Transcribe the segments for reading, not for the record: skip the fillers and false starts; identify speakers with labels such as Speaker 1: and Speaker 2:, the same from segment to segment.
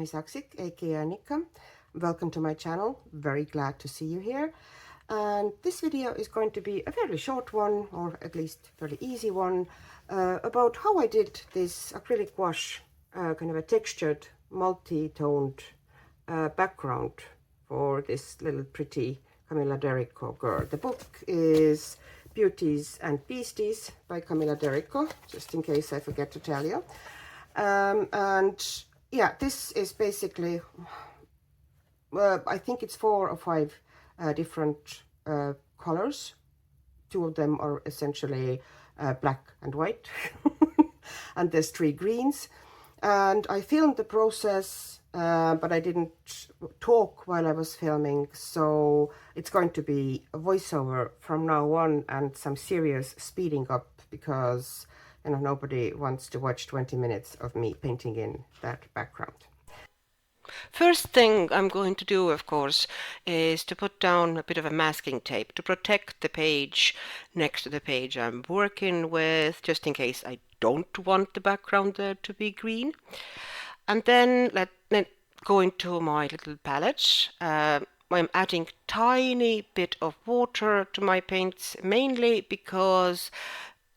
Speaker 1: is Aksik, aka Nikka. Welcome to my channel. Very glad to see you here. And this video is going to be a fairly short one, or at least fairly easy one, about how I did this acrylic gouache, kind of a textured, multi-toned background for this little pretty Camilla Derrico girl. The book is Beauties and Beasties by Camilla Derrico, just in case I forget to tell you. And yeah, this is basically, I think it's 4 or 5 different colors. 2 of them are essentially black and white, and there's 3 greens. And I filmed the process, but I didn't talk while I was filming, so it's going to be a voiceover from now on and some serious speeding up, because you know, nobody wants to watch 20 minutes of me painting in that background. First thing I'm going to do, of course, is to put down a bit of a masking tape to protect the page next to the page I'm working with, just in case I don't want the background there to be green. And then let go into my little palette. I'm adding tiny bit of water to my paints, mainly because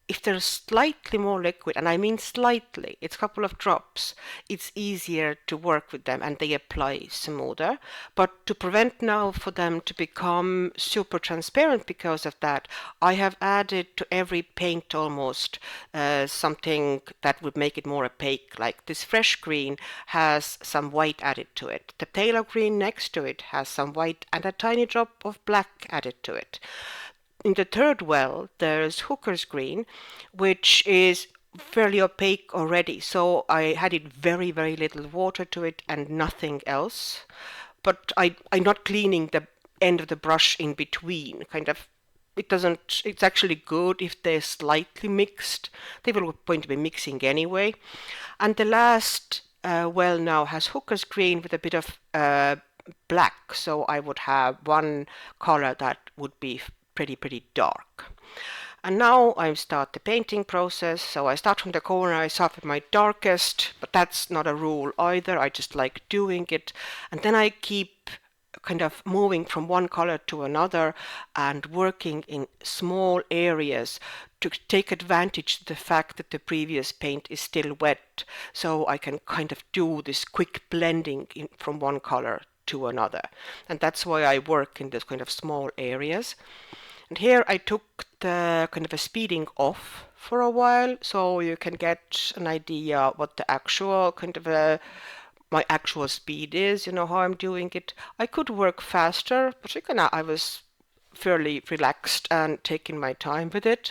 Speaker 1: if they're slightly more liquid, and I mean slightly, it's a couple of drops, it's easier to work with them and they apply smoother. But to prevent now for them to become super transparent because of that, I have added to every paint almost something that would make it more opaque. Like this fresh green has some white added to it. The Pthalo Green next to it has some white and a tiny drop of black added to it. In the third well, there's Hooker's Green, which is fairly opaque already. So I added very, very little water to it and nothing else. But I'm not cleaning the end of the brush in between. Kind of, it's actually good if they're slightly mixed. They were going to be mixing anyway. And the last well now has Hooker's Green with a bit of black. So I would have one color that would be pretty dark. And now I start the painting process. So I start from the corner, I start with my darkest, but that's not a rule either. I just like doing it. And then I keep kind of moving from one color to another and working in small areas to take advantage of the fact that the previous paint is still wet. So I can kind of do this quick blending from one color to another. And that's why I work in this kind of small areas. And here I took the kind of a speeding off for a while, so you can get an idea what the actual kind of my actual speed is, you know, how I'm doing it. I could work faster, but I was fairly relaxed and taking my time with it.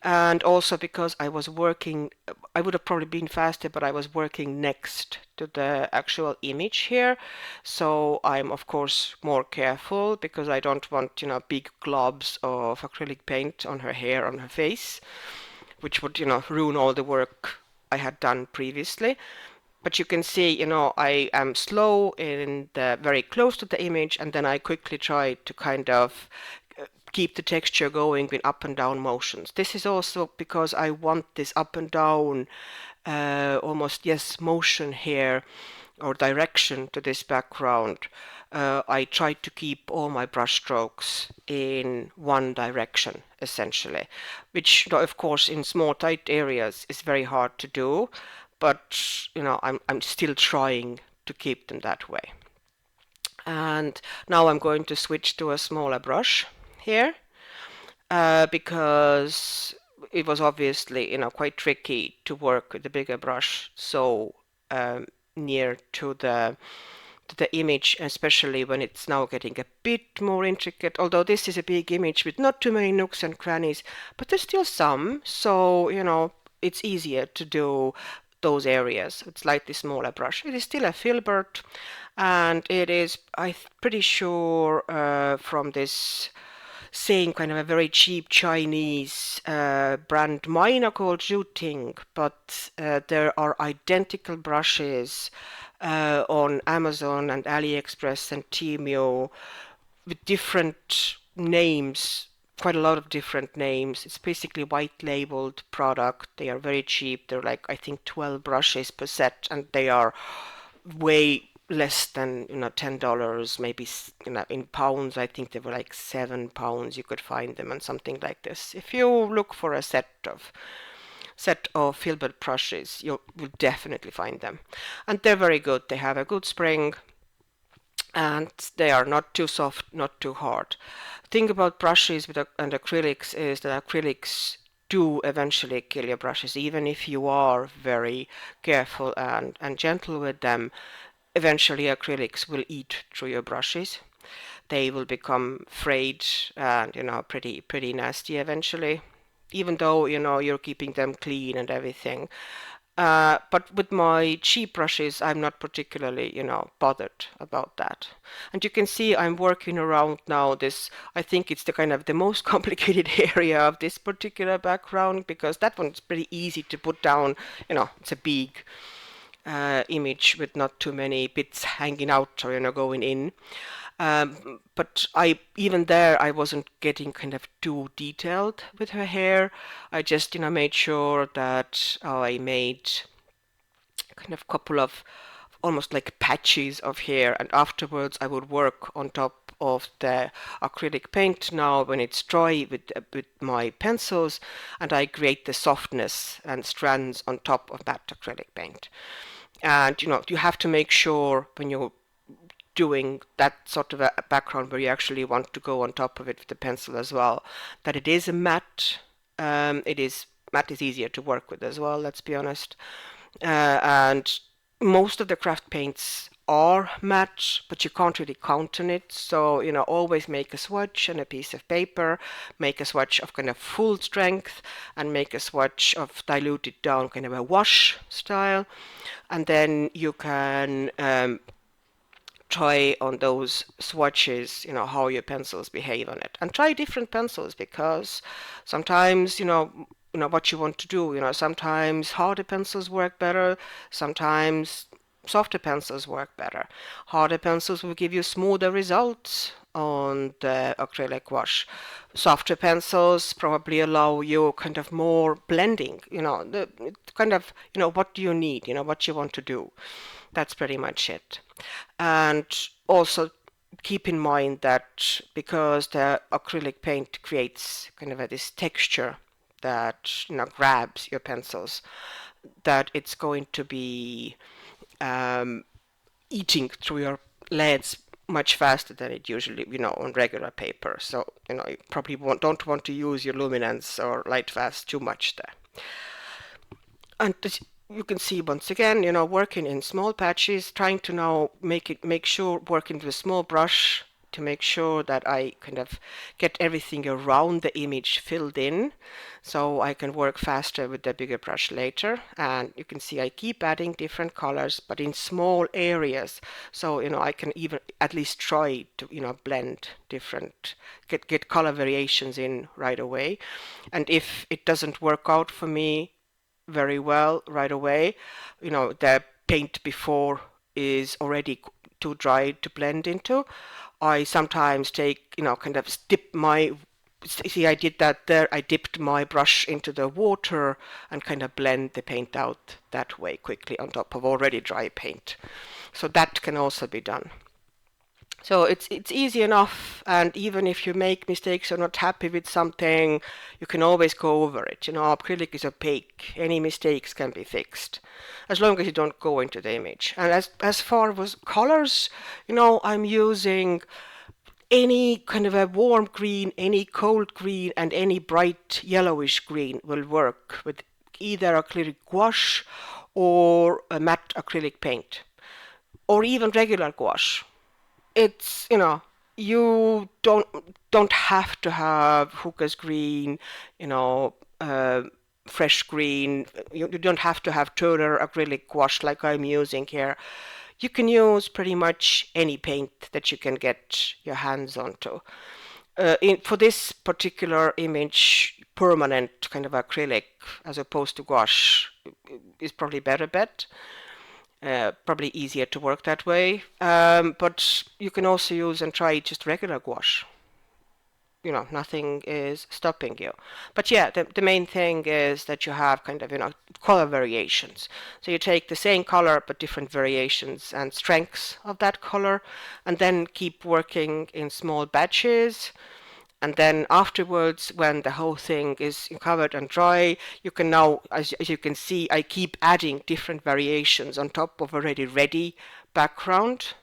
Speaker 1: And also because I was working, I would have probably been faster, but I was working next to the actual image here. So I'm of course more careful because I don't want, you know, big globs of acrylic paint on her hair, on her face, which would, you know, ruin all the work I had done previously. But you can see, you know, I am slow in the very close to the image, and then I quickly try to kind of keep the texture going with up and down motions. This is also because I want this up and down, almost, yes, motion here, or direction to this background. I try to keep all my brush strokes in one direction, essentially, which, of course, in small, tight areas is very hard to do, but, you know, I'm still trying to keep them that way. And now I'm going to switch to a smaller brush here, because it was obviously, you know, quite tricky to work with the bigger brush so near to the image, especially when it's now getting a bit more intricate. Although this is a big image with not too many nooks and crannies, but there's still some, so you know, it's easier to do those areas with slightly smaller brush. It is still a filbert, and it is, I'm pretty sure, from this same kind of a very cheap Chinese brand Manga called Zhuting, but there are identical brushes on Amazon and AliExpress and Temu with different names, quite a lot of different names. It's basically white labeled product. They are very cheap. They're like, I think, 12 brushes per set, and they are way less than, $10, maybe, in pounds. I think they were like £7 you could find them, and something like this. If you look for a set of filbert brushes, you will definitely find them, and they're very good. They have a good spring, and they are not too soft, not too hard. Thing about brushes and acrylics is that acrylics do eventually kill your brushes, even if you are very careful and gentle with them. Eventually acrylics will eat through your brushes. They will become frayed and, pretty nasty eventually, even though, you're keeping them clean and everything. But with my cheap brushes, I'm not particularly, bothered about that. And you can see I'm working around now this. I think it's the kind of the most complicated area of this particular background, because that one's pretty easy to put down. It's a big image with not too many bits hanging out or, going in. But even there, I wasn't getting kind of too detailed with her hair. I just, made sure that I made kind of couple of almost like patches of hair, and afterwards I would work on top of the acrylic paint now when it's dry with my pencils, and I create the softness and strands on top of that acrylic paint. And you have to make sure when you're doing that sort of a background where you actually want to go on top of it with the pencil as well, that it is a matte. Matte is easier to work with as well, let's be honest. And most of the craft paints are matte, but you can't really count on it. So, always make a swatch and a piece of paper, make a swatch of kind of full strength, and make a swatch of diluted down, kind of a wash style. And then you can try on those swatches, how your pencils behave on it, and try different pencils, because sometimes, what you want to do, sometimes harder pencils work better, sometimes softer pencils work better. Harder pencils will give you smoother results on the acrylic wash. Softer pencils probably allow you kind of more blending, kind of, what do you need, what you want to do. That's pretty much it. And also keep in mind that because the acrylic paint creates kind of this texture that grabs your pencils, that it's going to be eating through your leads much faster than it usually, on regular paper. So, you probably don't want to use your luminance or light fast too much there. And you can see once again, working in small patches, trying to now make sure, working with a small brush to make sure that I kind of get everything around the image filled in, so I can work faster with the bigger brush later. And you can see I keep adding different colors, but in small areas, so I can even at least try to blend different, get color variations in right away. And if it doesn't work out for me very well right away, the paint before is already too dry to blend into, I sometimes take, kind of dip my, see, I did that there, I dipped my brush into the water and kind of blend the paint out that way quickly on top of already dry paint. So that can also be done. So it's easy enough, and even if you make mistakes or not happy with something, you can always go over it. Acrylic is opaque. Any mistakes can be fixed, as long as you don't go into the image. And as far as colors, I'm using any kind of a warm green, any cold green, and any bright yellowish green will work with either acrylic gouache or a matte acrylic paint, or even regular gouache. It's, you don't have to have Hooker's green, fresh green. You don't have to have Turner acrylic gouache like I'm using here. You can use pretty much any paint that you can get your hands onto. For this particular image, permanent kind of acrylic as opposed to gouache is probably better bet. Probably easier to work that way, but you can also use and try just regular gouache. nothing is stopping you. But yeah, the main thing is that you have kind of, color variations. So you take the same color but different variations and strengths of that color, and then keep working in small batches. And then afterwards, when the whole thing is covered and dry, you can now, as you can see, I keep adding different variations on top of already ready background.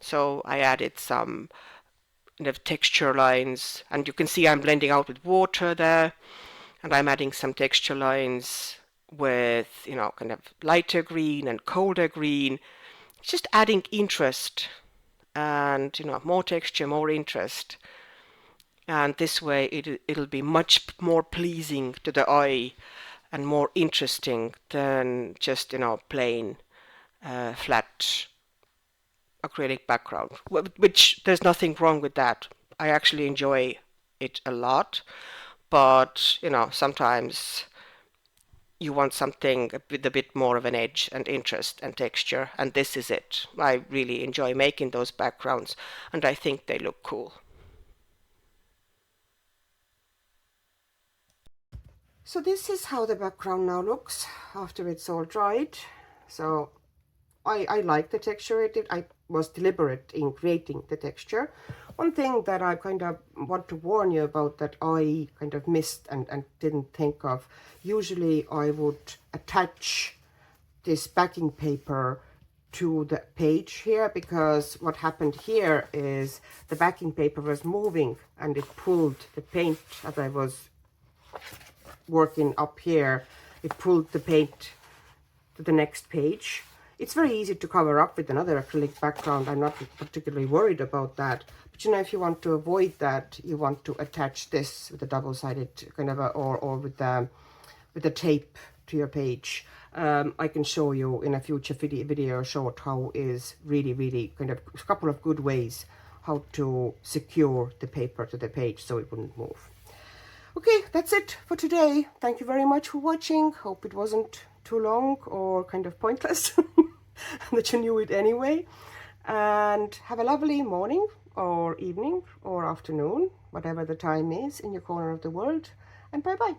Speaker 1: So I added some kind of texture lines, and you can see I'm blending out with water there, and I'm adding some texture lines with, kind of lighter green and colder green, just adding interest and, more texture, more interest. And this way it'll be much more pleasing to the eye and more interesting than just, plain flat acrylic background, which there's nothing wrong with that. I actually enjoy it a lot, but sometimes you want something with a bit more of an edge and interest and texture, and this is it. I really enjoy making those backgrounds, and I think they look cool. So this is how the background now looks after it's all dried. So I like the texture. I was deliberate in creating the texture. One thing that I kind of want to warn you about that I kind of missed and didn't think of, usually I would attach this backing paper to the page here, because what happened here is the backing paper was moving and it pulled the paint as I was working up here. It pulled the paint to the next page. It's very easy to cover up with another acrylic background. I'm not particularly worried about that. But if you want to avoid that, you want to attach this with a double-sided kind of or with the tape to your page. I can show you in a future video short how is really kind of a couple of good ways how to secure the paper to the page so it wouldn't move. Okay, that's it for today. Thank you very much for watching. Hope it wasn't too long or kind of pointless, that you knew it anyway. And have a lovely morning or evening or afternoon, whatever the time is in your corner of the world. And bye-bye.